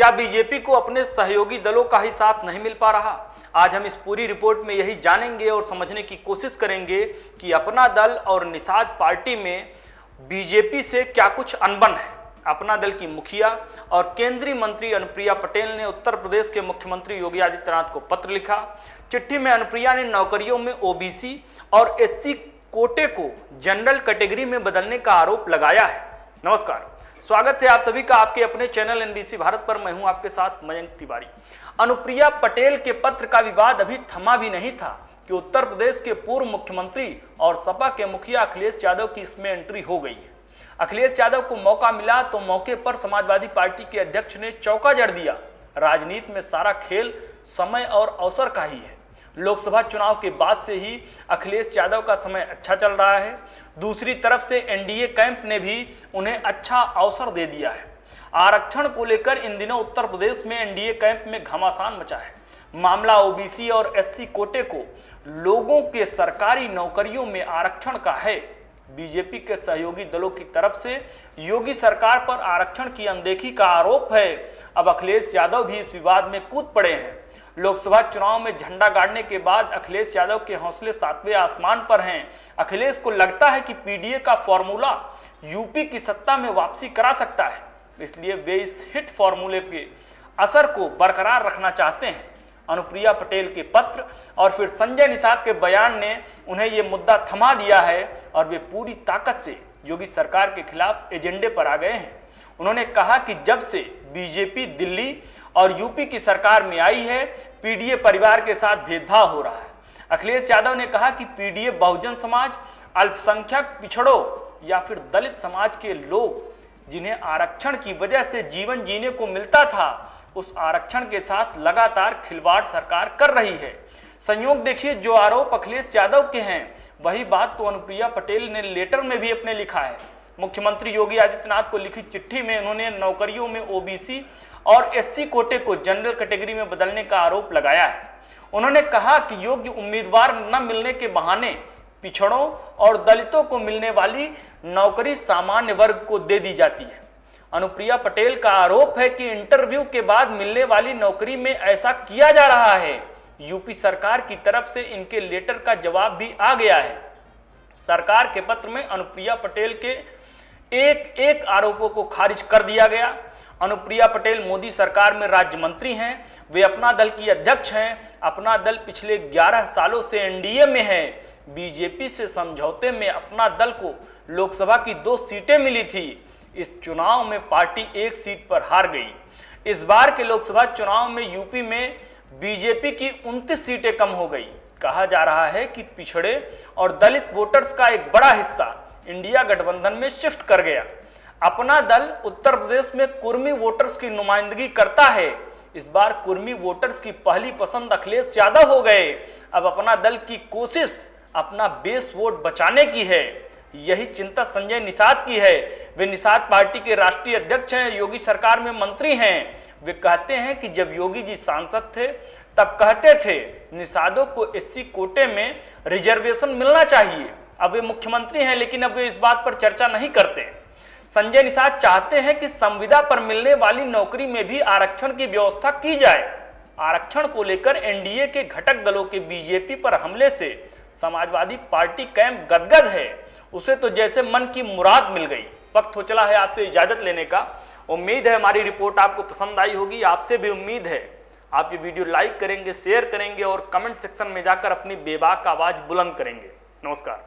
क्या बीजेपी को अपने सहयोगी दलों का ही साथ नहीं मिल पा रहा? आज हम इस पूरी रिपोर्ट में यही जानेंगे और समझने की कोशिश करेंगे कि अपना दल और निषाद पार्टी में बीजेपी से क्या कुछ अनबन है। अपना दल की मुखिया और केंद्रीय मंत्री अनुप्रिया पटेल ने उत्तर प्रदेश के मुख्यमंत्री योगी आदित्यनाथ को पत्र लिखा। चिट्ठी में अनुप्रिया ने नौकरियों में ओबीसी और एससी कोटे को जनरल कैटेगरी में बदलने का आरोप लगाया है। नमस्कार, स्वागत है आप सभी का आपके अपने चैनल एनबीसी भारत पर। मैं हूं आपके साथ मयंक तिवारी। अनुप्रिया पटेल के पत्र का विवाद अभी थमा भी नहीं था कि उत्तर प्रदेश के पूर्व मुख्यमंत्री और सपा के मुखिया अखिलेश यादव की इसमें एंट्री हो गई है। अखिलेश यादव को मौका मिला तो मौके पर समाजवादी पार्टी के अध्यक्ष ने चौका जड़ दिया। राजनीति में सारा खेल समय और अवसर का ही है। लोकसभा चुनाव के बाद से ही अखिलेश यादव का समय अच्छा चल रहा है। दूसरी तरफ से एनडीए कैंप ने भी उन्हें अच्छा अवसर दे दिया है। आरक्षण को लेकर इन दिनों उत्तर प्रदेश में एनडीए कैंप में घमासान मचा है। मामला ओबीसी और एससी कोटे को लोगों के सरकारी नौकरियों में आरक्षण का है। बीजेपी के सहयोगी दलों की तरफ से योगी सरकार पर आरक्षण की अनदेखी का आरोप है। अब अखिलेश यादव भी इस विवाद में कूद पड़े हैं। लोकसभा चुनाव में झंडा गाड़ने के बाद अखिलेश यादव के हौसले सातवें आसमान पर हैं। अखिलेश को लगता है कि पीडीए का फॉर्मूला यूपी की सत्ता में वापसी करा सकता है, इसलिए वे इस हिट फॉर्मूले के असर को बरकरार रखना चाहते हैं। अनुप्रिया पटेल के पत्र और फिर संजय निषाद के बयान ने उन्हें ये मुद्दा थमा दिया है और वे पूरी ताकत से योगी सरकार के खिलाफ एजेंडे पर आ गए हैं। उन्होंने कहा कि जब से बीजेपी दिल्ली और यूपी की सरकार में आई है, पीडीए परिवार के साथ भेदभाव हो रहा है। अखिलेश यादव ने कहा कि पीडीए बहुजन समाज, अल्पसंख्यक पिछड़ों या फिर दलित समाज के लोग जिन्हें आरक्षण की वजह से जीवन जीने को मिलता था, उस आरक्षण के साथ लगातार खिलवाड़ सरकार कर रही है। संयोग देखिए, जो आरोप अखिलेश यादव के हैं वही बात तो अनुप्रिया पटेल ने लेटर में भी अपने लिखा है। मुख्यमंत्री योगी आदित्यनाथ को लिखी चिट्ठी में उन्होंने नौकरियों में ओबीसी और एससी कोटे को जनरल कैटेगरी में बदलने का आरोप लगाया है। उन्होंने कहा कि योग्य उम्मीदवार न मिलने के बहाने पिछड़ों और दलितों को मिलने वाली नौकरी सामान्य वर्ग को दे दी जाती है। अनुप्रिया पटेल का आरोप है कि इंटरव्यू के बाद मिलने वाली नौकरी में ऐसा किया जा रहा है। यूपी सरकार की तरफ से इनके लेटर का जवाब भी आ गया है। सरकार के पत्र में अनुप्रिया पटेल के एक एक आरोपों को खारिज कर दिया गया। अनुप्रिया पटेल मोदी सरकार में राज्य मंत्री हैं, वे अपना दल की अध्यक्ष हैं। अपना दल पिछले 11 सालों से एनडीए में है। बीजेपी से समझौते में अपना दल को लोकसभा की 2 सीटें मिली थी। इस चुनाव में पार्टी 1 सीट पर हार गई। इस बार के लोकसभा चुनाव में यूपी में बीजेपी की 29 सीटें कम हो गई। कहा जा रहा है कि पिछड़े और दलित वोटर्स का एक बड़ा हिस्सा इंडिया गठबंधन में शिफ्ट कर गया। अपना दल उत्तर प्रदेश में कुर्मी वोटर्स की नुमाइंदगी करता है। इस बार कुर्मी वोटर्स की पहली पसंद अखिलेश यादव हो गए। अब अपना दल की कोशिश अपना बेस वोट बचाने की है। यही चिंता संजय निषाद की है। वे निषाद पार्टी के राष्ट्रीय अध्यक्ष हैं, योगी सरकार में मंत्री हैं। वे कहते हैं कि जब योगी जी सांसद थे तब कहते थे निषादों को एससी कोटे में रिजर्वेशन मिलना चाहिए। अब वे मुख्यमंत्री हैं, लेकिन अब वे इस बात पर चर्चा नहीं करते। संजय निषाद चाहते हैं कि संविदा पर मिलने वाली नौकरी में भी आरक्षण की व्यवस्था की जाए। आरक्षण को लेकर एनडीए के घटक दलों के बीजेपी पर हमले से समाजवादी पार्टी कैंप गदगद है। उसे तो जैसे मन की मुराद मिल गई। वक्त हो चला है आपसे इजाजत लेने का। उम्मीद है हमारी रिपोर्ट आपको पसंद आई होगी। आपसे भी उम्मीद है आप ये वीडियो लाइक करेंगे, शेयर करेंगे और कमेंट सेक्शन में जाकर अपनी बेबाक आवाज बुलंद करेंगे। नमस्कार।